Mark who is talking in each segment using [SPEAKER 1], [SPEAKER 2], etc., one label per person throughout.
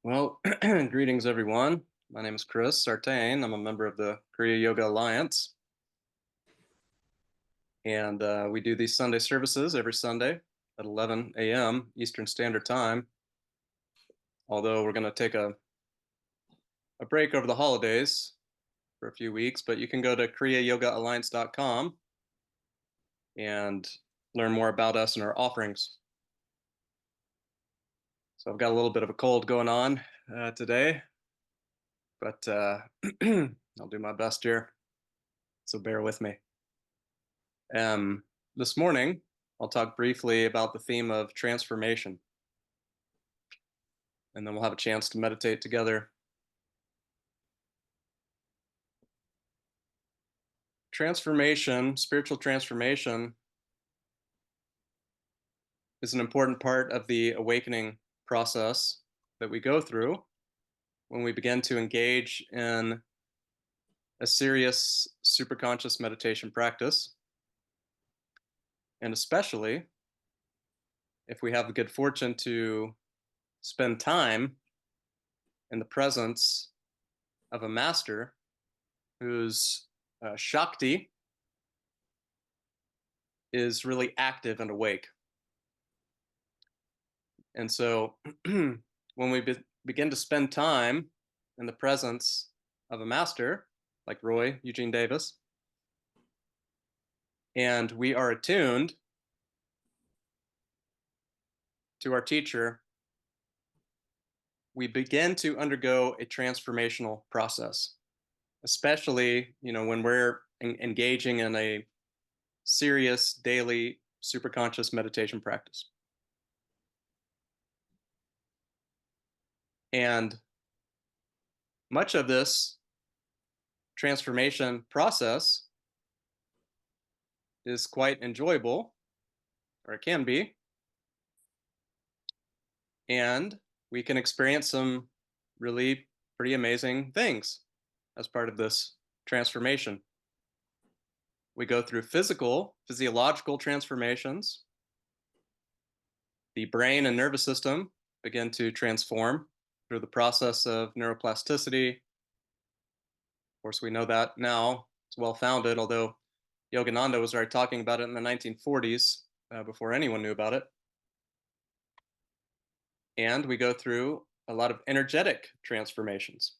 [SPEAKER 1] Well, greetings everyone. My name is Chris Sartain. I'm a member of the Kriya Yoga Alliance. And we do these Sunday services every Sunday at 11 a.m. Eastern Standard Time. Although we're going to take a break over the holidays for a few weeks, but you can go to kriyayogaalliance.com and learn more about us and our offerings. So I've got a little bit of a cold going on today, but I'll do my best here. So bear with me. This morning, I'll talk briefly about the theme of transformation, and then we'll have a chance to meditate together. Transformation, spiritual transformation, is an important part of the awakening process that we go through when we begin to engage in a serious superconscious meditation practice, and especially if we have the good fortune to spend time in the presence of a master whose Shakti is really active and awake. And so when we begin to spend time in the presence of a master like Roy Eugene Davis, and we are attuned to our teacher, we begin to undergo a transformational process, especially when we're engaging in a serious daily superconscious meditation practice. And much of this transformation process is quite enjoyable, or it can be, and we can experience some really pretty amazing things as part of this transformation. We go through physiological transformations. The brain and nervous system begin to transform through the process of neuroplasticity. Of course, we know that now. It's well founded, although Yogananda was already talking about it in the 1940s before anyone knew about it. And we go through a lot of energetic transformations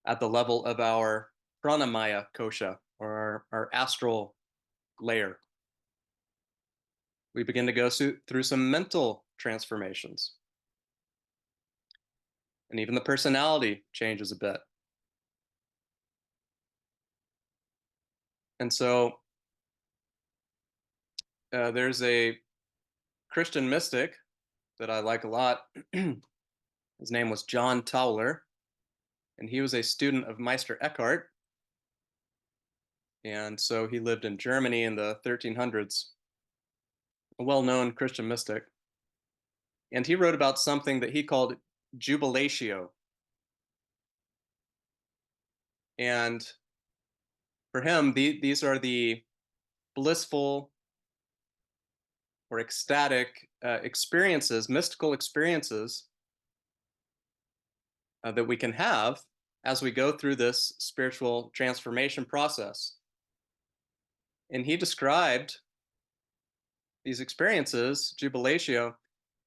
[SPEAKER 1] at the level of our pranamaya kosha, or our astral layer. We begin to go through some mental transformations. And even the personality changes a bit. And so there's a Christian mystic that I like a lot. His name was John Tauler, and he was a student of Meister Eckhart. And so he lived in Germany in the 1300s, a well-known Christian mystic. And he wrote about something that he called jubilatio. And for him, these are the blissful or ecstatic experiences, mystical experiences that we can have as we go through this spiritual transformation process. And he described these experiences, jubilatio,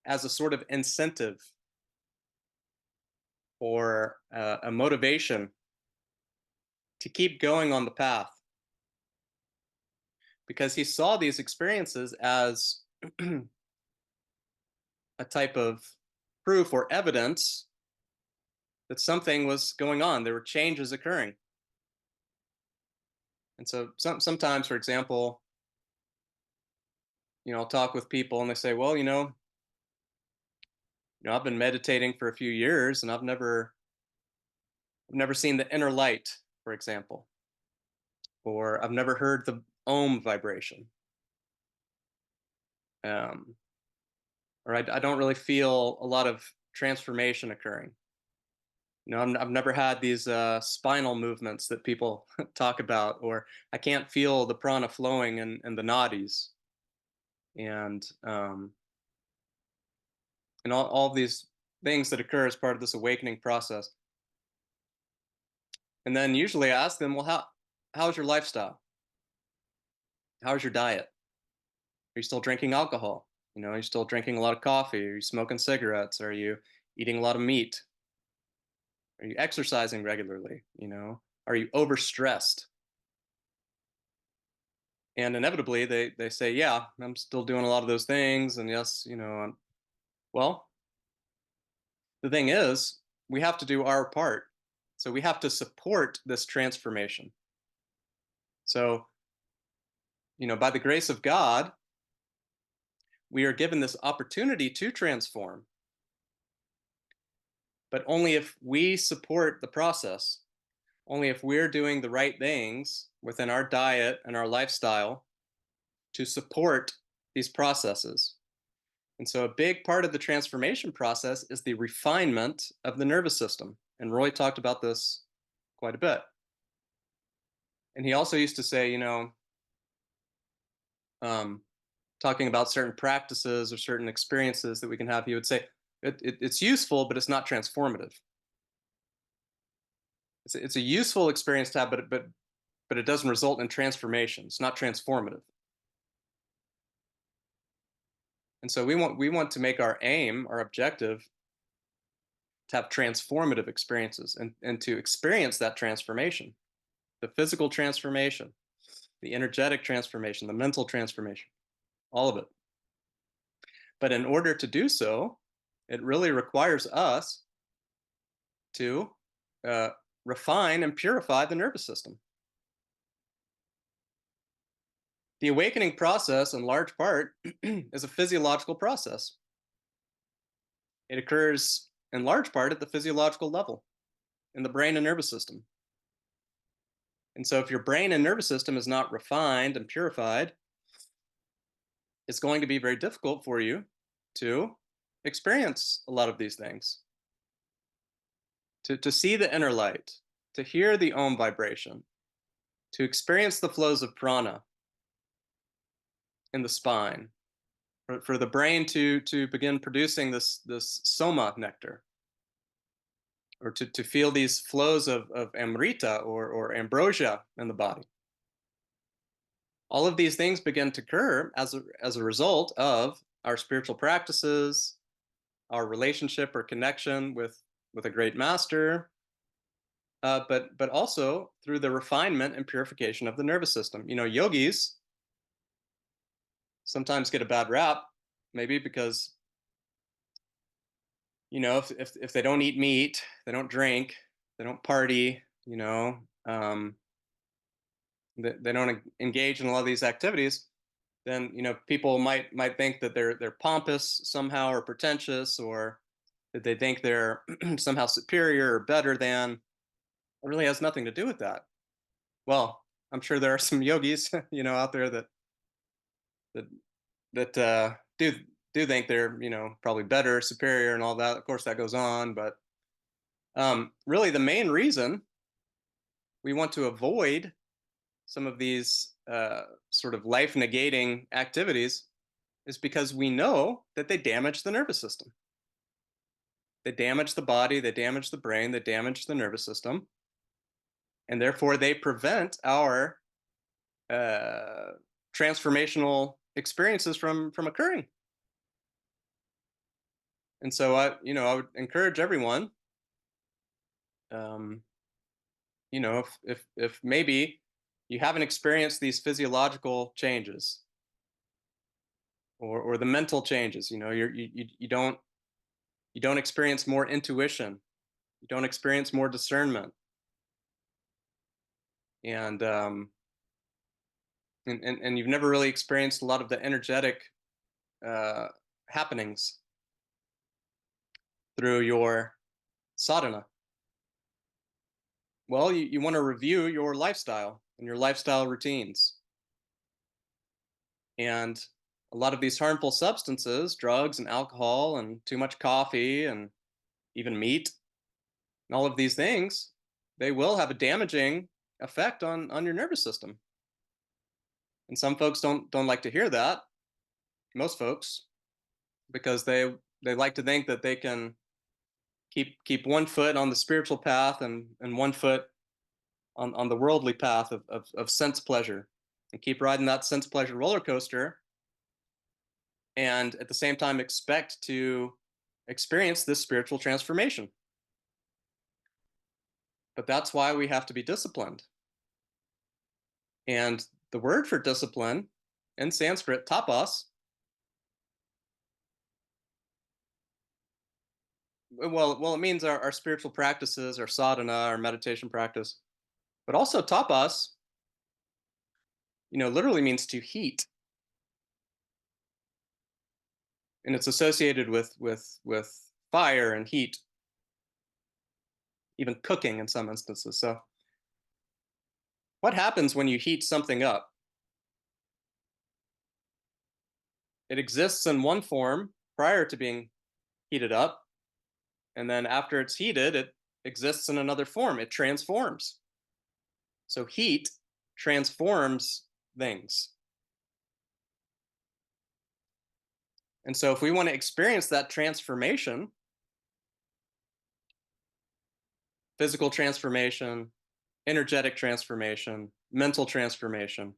[SPEAKER 1] as a sort of incentive or a motivation to keep going on the path. Because he saw these experiences as a type of proof or evidence that something was going on. There were changes occurring. And so sometimes, for example, I'll talk with people and they say, well, I've been meditating for a few years and I've never seen the inner light, for example, or I've never heard the Om vibration. Or I don't really feel a lot of transformation occurring. I've never had these spinal movements that people talk about, or I can't feel the prana flowing in the nadis, and and all of these things that occur as part of this awakening process. And then usually I ask them, well, how's your lifestyle? How's your diet? Are you still drinking alcohol? Are you still drinking a lot of coffee? Are you smoking cigarettes? Are you eating a lot of meat? Are you exercising regularly? Are you overstressed? And inevitably they say, yeah, I'm still doing a lot of those things. And yes, well, the thing is, we have to do our part. So we have to support this transformation. So, by the grace of God, we are given this opportunity to transform, but only if we support the process, only if we're doing the right things within our diet and our lifestyle to support these processes. And so, a big part of the transformation process is the refinement of the nervous system. And Roy talked about this quite a bit. And he also used to say, um, talking about certain practices or certain experiences that we can have, he would say, it's useful, but it's not transformative. It's a useful experience to have, but it doesn't result in transformation. It's not transformative. And so we want to make our aim, our objective, to have transformative experiences and to experience that transformation, the physical transformation, the energetic transformation, the mental transformation, all of it. But in order to do so, it really requires us to uh, refine and purify the nervous system. The awakening process, in large part, is a physiological process. It occurs in large part at the physiological level in the brain and nervous system. And so, if your brain and nervous system is not refined and purified, it's going to be very difficult for you to experience a lot of these things, to see the inner light, to hear the Om vibration, to experience the flows of prana in the spine, for the brain to begin producing this soma nectar, or to feel these flows of amrita or ambrosia in the body. All of these things begin to occur as a result of our spiritual practices, our relationship or connection with a great master, but also through the refinement and purification of the nervous system. Yogis sometimes get a bad rap, maybe because if they don't eat meat, they don't drink, they don't party, they don't engage in a lot of these activities, then people might think that they're pompous somehow, or pretentious, or that they think they're somehow superior or better than. It really has nothing to do with that. Well, I'm sure there are some yogis, out there that do think they're probably better, superior, and all that. Of course, that goes on, but really the main reason we want to avoid some of these sort of life negating activities is because we know that they damage the nervous system. They damage the body, they damage the brain, they damage the nervous system, and therefore they prevent our uh, transformational experiences from occurring. And so I would encourage everyone, um, if maybe you haven't experienced these physiological changes, or the mental changes, you don't experience more intuition, you don't experience more discernment, and and you've never really experienced a lot of the energetic uh, happenings through your sadhana. Well, you want to review your lifestyle and your lifestyle routines. And a lot of these harmful substances, drugs and alcohol and too much coffee and even meat, And all of these things, they will have a damaging effect on your nervous system. And some folks don't like to hear that. Most folks, because they like to think that they can keep one foot on the spiritual path and one foot on the worldly path of sense pleasure, and keep riding that sense pleasure roller coaster, and at the same time expect to experience this spiritual transformation. But that's why we have to be disciplined. And the word for discipline in Sanskrit, tapas, well, it means our spiritual practices, our sadhana, our meditation practice. But also tapas, literally means to heat. And it's associated with fire and heat, even cooking in some instances. So what happens when you heat something up? It exists in one form prior to being heated up, and then after it's heated, it exists in another form. It transforms. So heat transforms things. And so if we want to experience that transformation, physical transformation, energetic transformation, mental transformation,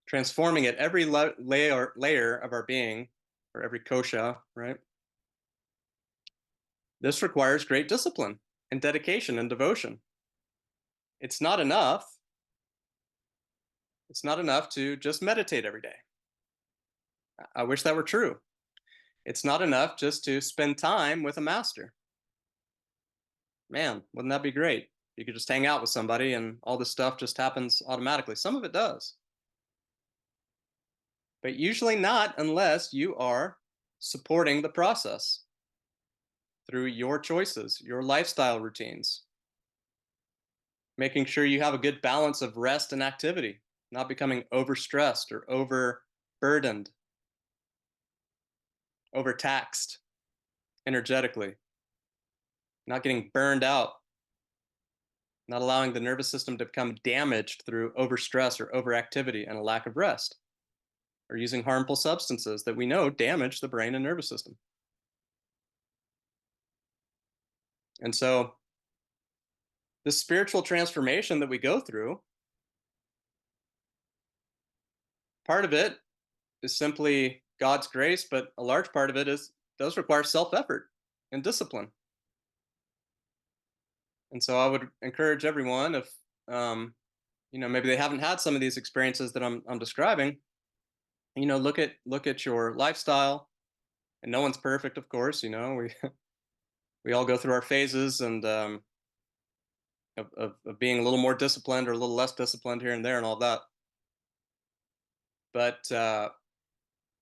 [SPEAKER 1] transforming at every layer of our being, or every kosha, right? This requires great discipline and dedication and devotion. It's not enough. It's not enough to just meditate every day. I wish that were true. It's not enough just to spend time with a master. Man, wouldn't that be great? You could just hang out with somebody and all this stuff just happens automatically. Some of it does. But usually not unless you are supporting the process through your choices, your lifestyle routines, making sure you have a good balance of rest and activity, not becoming overstressed or overburdened, overtaxed energetically, not getting burned out, not allowing the nervous system to become damaged through overstress or overactivity and a lack of rest, or using harmful substances that we know damage the brain and nervous system. And so this spiritual transformation that we go through, part of it is simply God's grace, but a large part of it does require self-effort and discipline. And so I would encourage everyone, if maybe they haven't had some of these experiences that I'm describing, look at your lifestyle. And no one's perfect, of course. We all go through our phases and of being a little more disciplined or a little less disciplined here and there and all that. But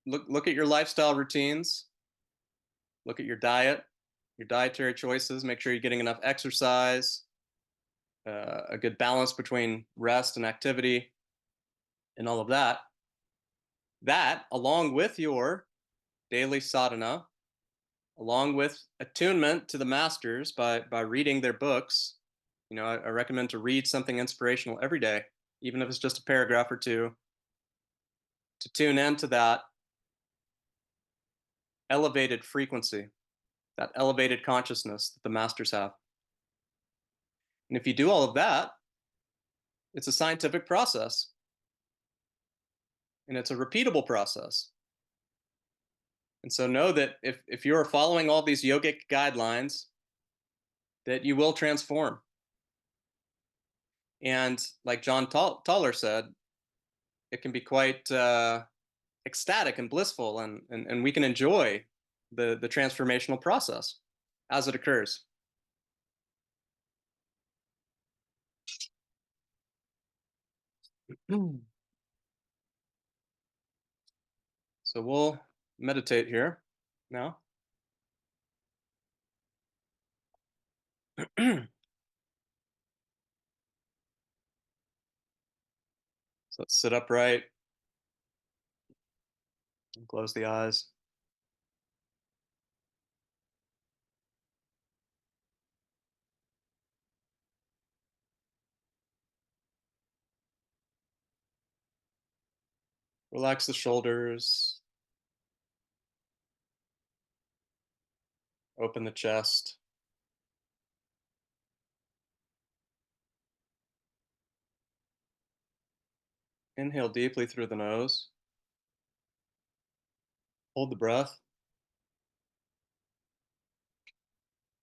[SPEAKER 1] look at your lifestyle routines. Look at your diet, your dietary choices. Make sure you're getting enough exercise, a good balance between rest and activity, and all of that. That, along with your daily sadhana, along with attunement to the masters by reading their books. I recommend to read something inspirational every day, even if it's just a paragraph or two, to tune into that elevated frequency, that elevated consciousness that the masters have. And if you do all of that, it's a scientific process. And it's a repeatable process. And so know that if you're following all these yogic guidelines, that you will transform. And like John Toller said, it can be quite ecstatic and blissful, and we can enjoy the transformational process as it occurs. So we'll meditate here now. So let's sit upright and close the eyes. Relax the shoulders, open the chest. Inhale deeply through the nose. Hold the breath.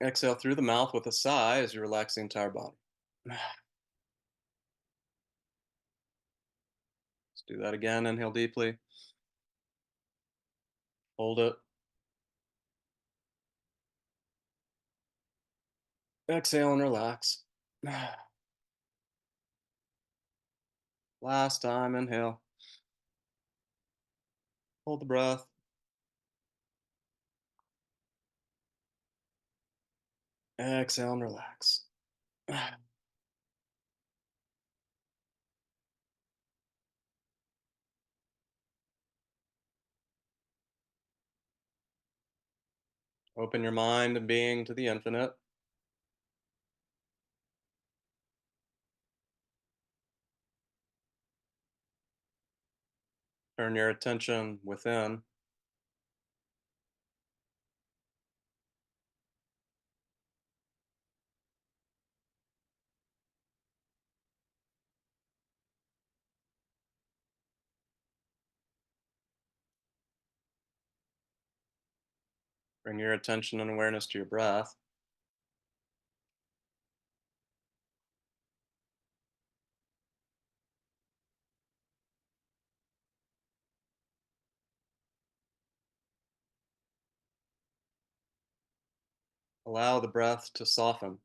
[SPEAKER 1] Exhale through the mouth with a sigh as you relax the entire body. Let's do that again. Inhale deeply. Hold it. Exhale and relax. Last time, inhale. Hold the breath. Exhale and relax. Open your mind and being to the infinite. Turn your attention within. Bring your attention and awareness to your breath. Allow the breath to soften.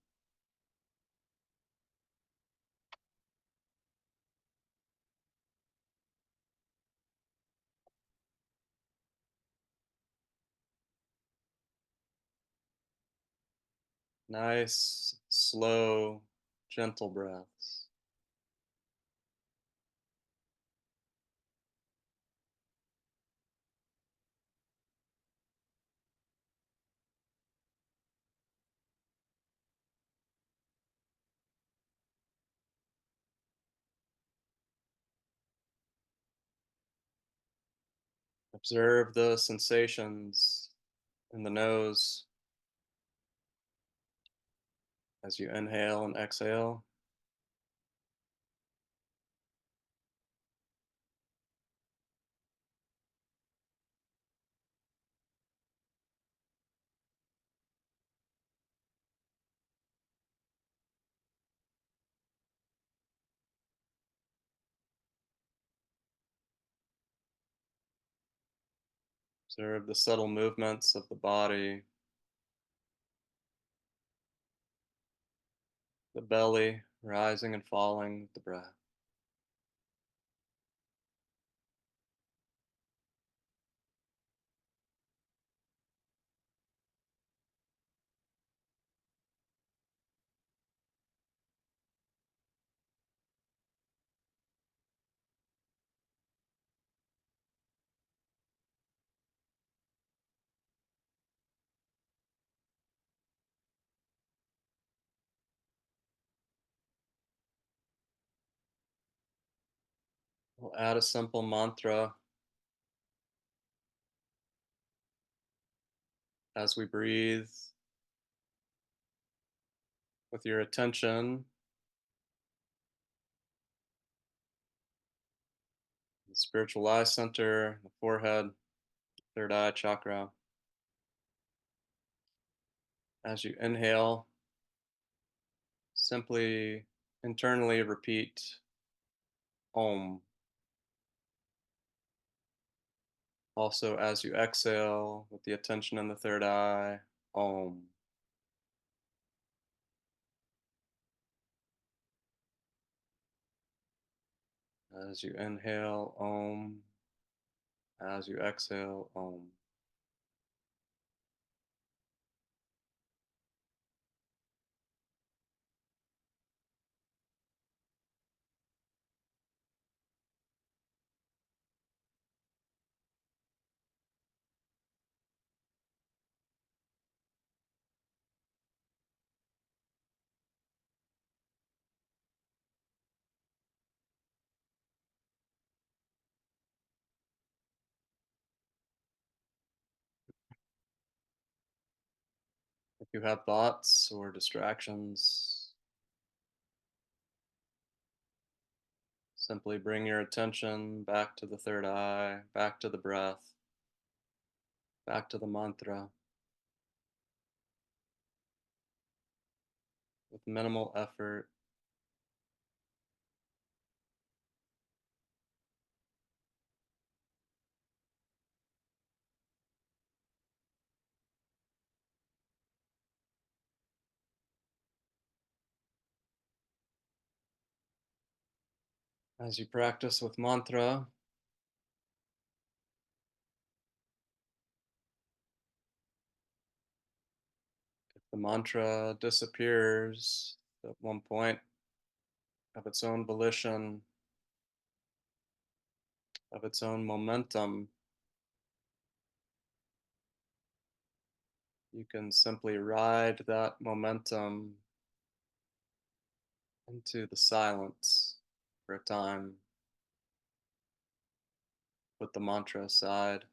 [SPEAKER 1] Nice, slow, gentle breaths. Observe the sensations in the nose as you inhale and exhale. Observe the subtle movements of the body, the belly rising and falling with the breath. We'll add a simple mantra as we breathe with your attention. The spiritual eye center, the forehead, third eye chakra. As you inhale, simply internally repeat Om. Also, as you exhale with the attention in the third eye, Om. As you inhale, Om. As you exhale, Om. You have thoughts or distractions, simply bring your attention back to the third eye, back to the breath, back to the mantra with minimal effort. As you practice with mantra, if the mantra disappears at one point of its own volition, of its own momentum, you can simply ride that momentum into the silence for a time. Put the mantra aside.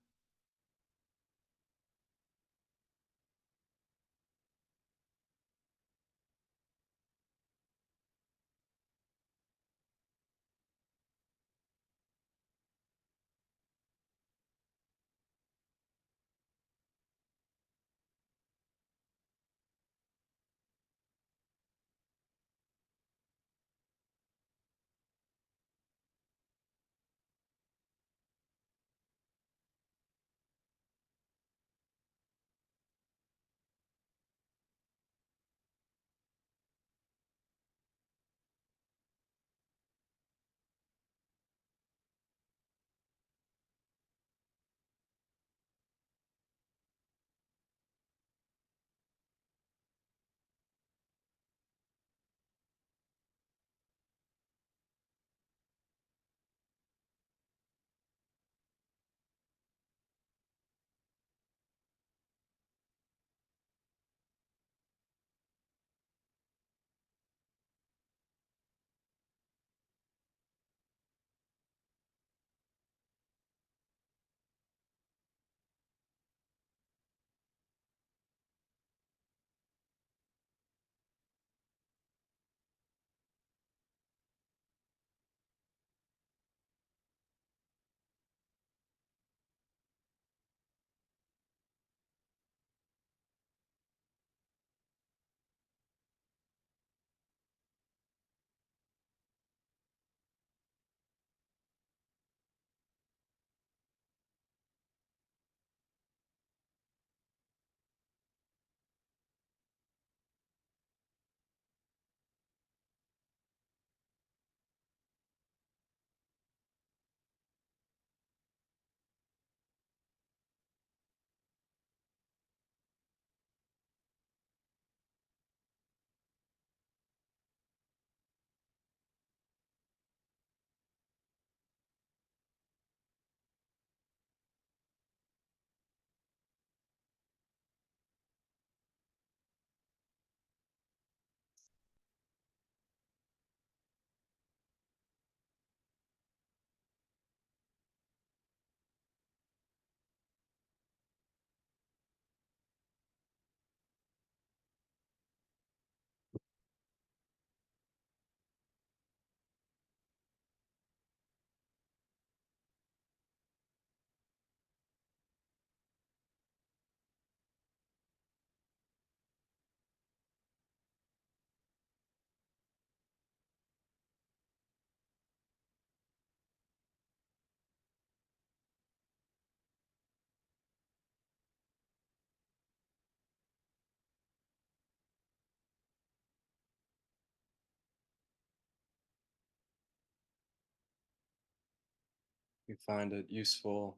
[SPEAKER 1] You find it useful,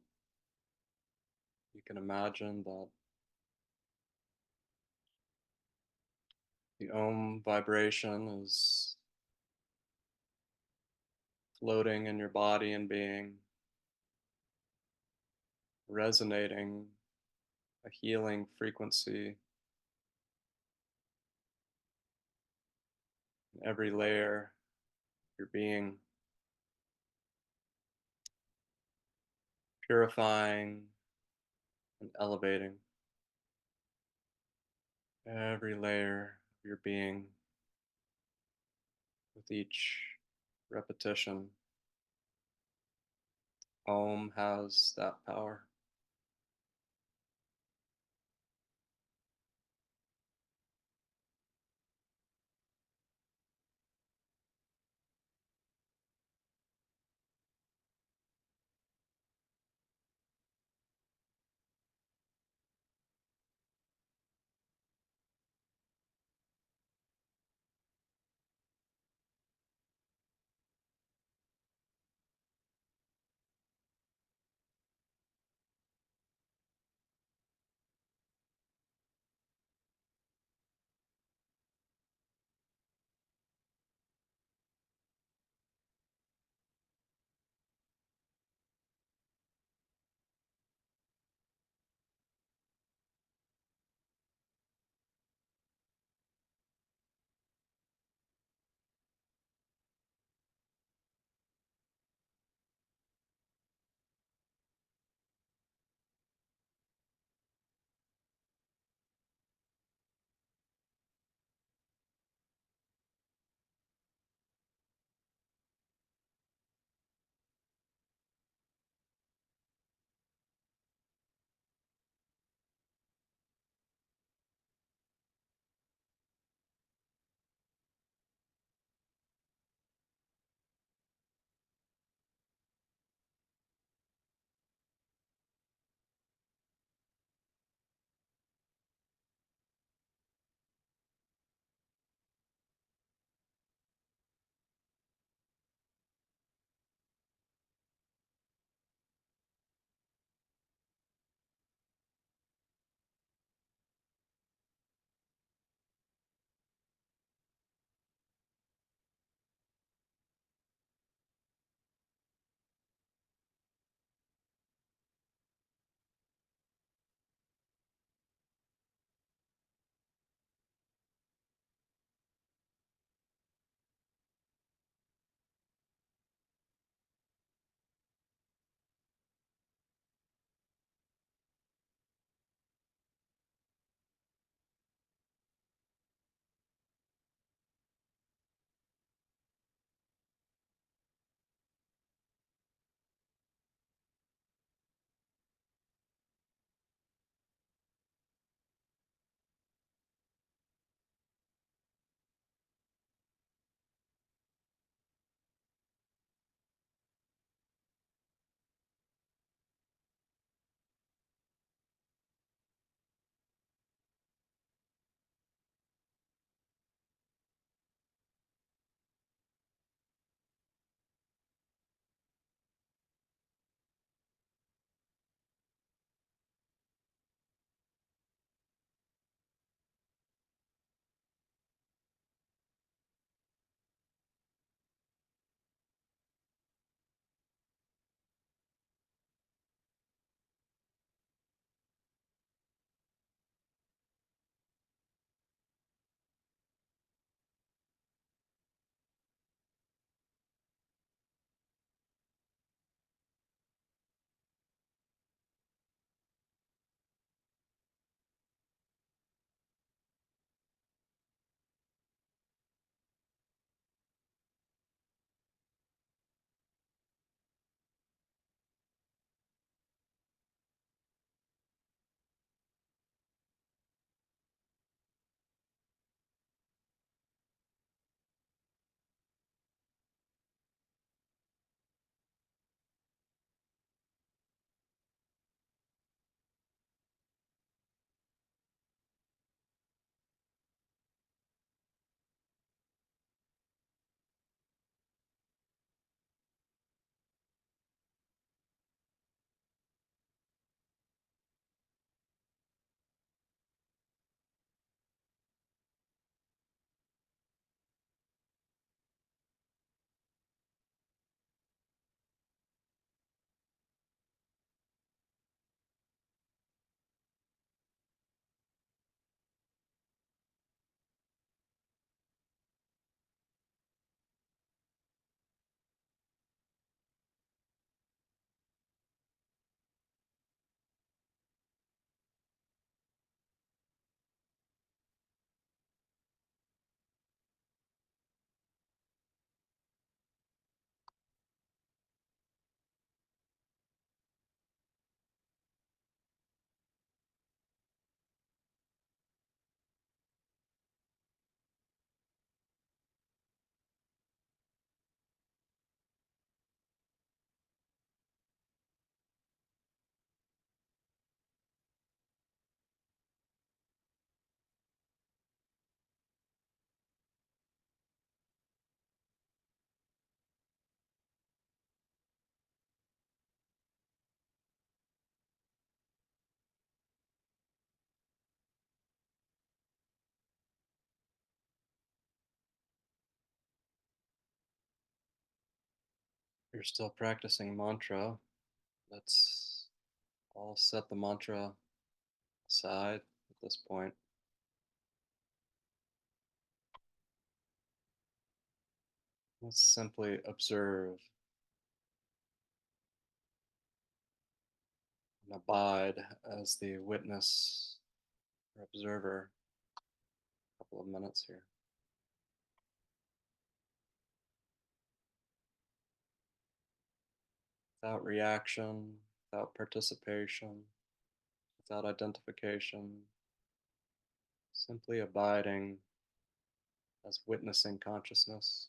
[SPEAKER 1] you can imagine that the Om vibration is floating in your body and being, resonating a healing frequency in every layer of your being, purifying and elevating. every layer of your being with each repetition. Om has that power. you're still practicing mantra, let's all set the mantra aside at this point. Let's simply observe and abide as the witness or observer a couple of minutes here. Without reaction, without participation, without identification, simply abiding as witnessing consciousness.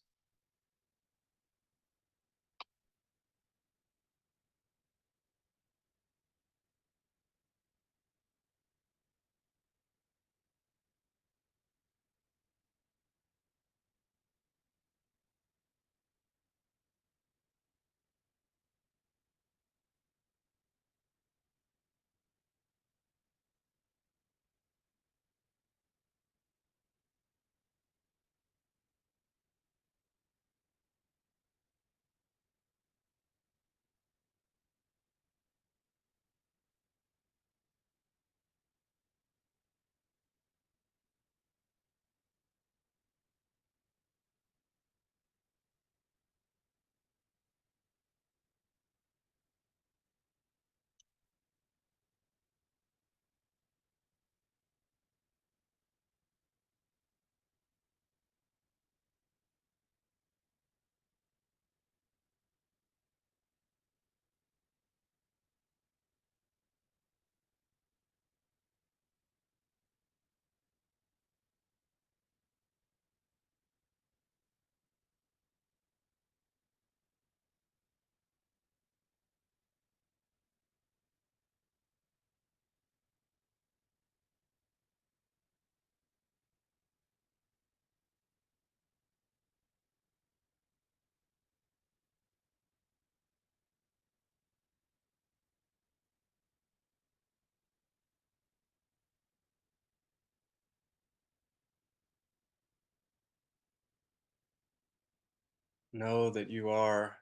[SPEAKER 1] Know that you are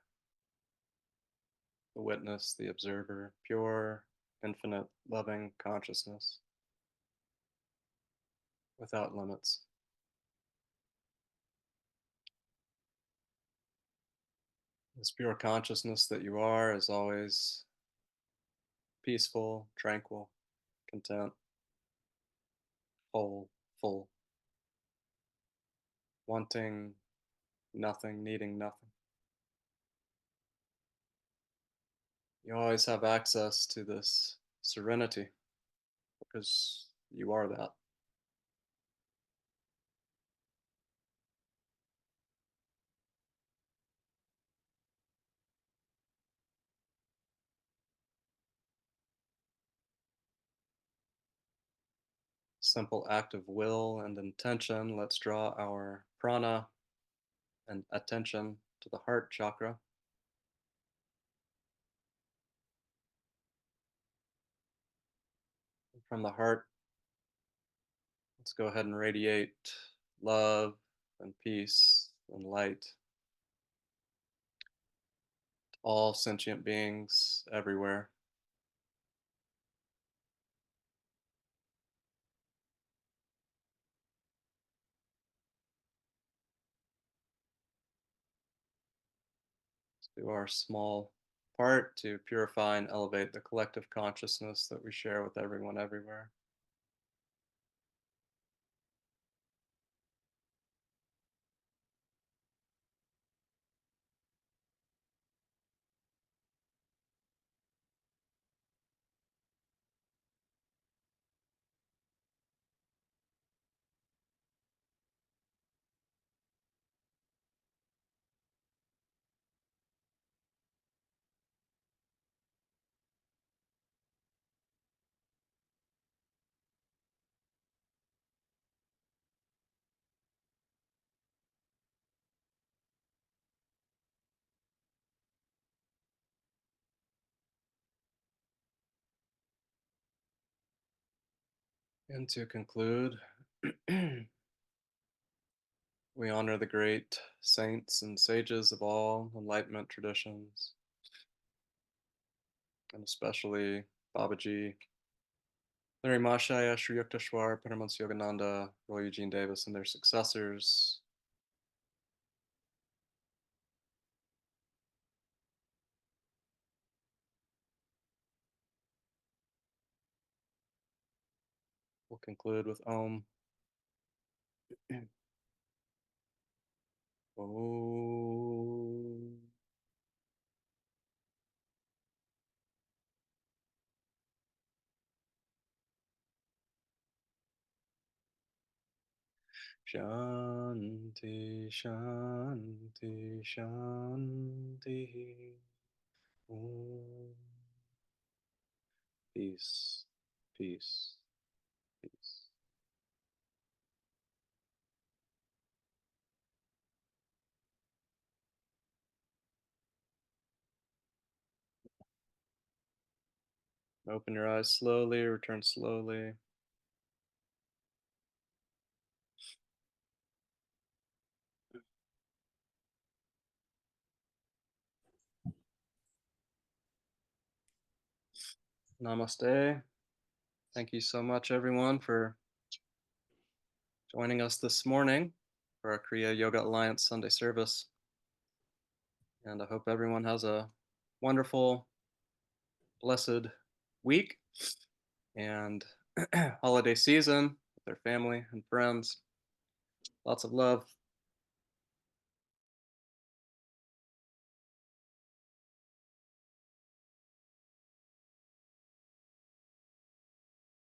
[SPEAKER 1] the witness, the observer, pure, infinite, loving consciousness without limits. This pure consciousness that you are is always peaceful, tranquil, content, whole, full, wanting nothing, needing nothing. You always have access to this serenity because you are that. Simple act of will and intention. Let's draw our prana and attention to the heart chakra. From the heart, let's go ahead and radiate love and peace and light to all sentient beings everywhere. Let's do our small part to purify and elevate the collective consciousness that we share with everyone everywhere. And to conclude, We honor the great saints and sages of all enlightenment traditions, and especially Babaji, Larry Mashaya, Sri Yukteswar, Paramahansa Yogananda, Roy Eugene Davis, and their successors. We'll conclude with Om. Om. Shanti, Shanti, Shanti. Om. Peace, peace, peace. Open your eyes slowly, return slowly. Namaste. Thank you so much, everyone, for joining us this morning for our Kriya Yoga Alliance Sunday service. And I hope everyone has a wonderful, blessed week and holiday season with their family and friends. Lots of love.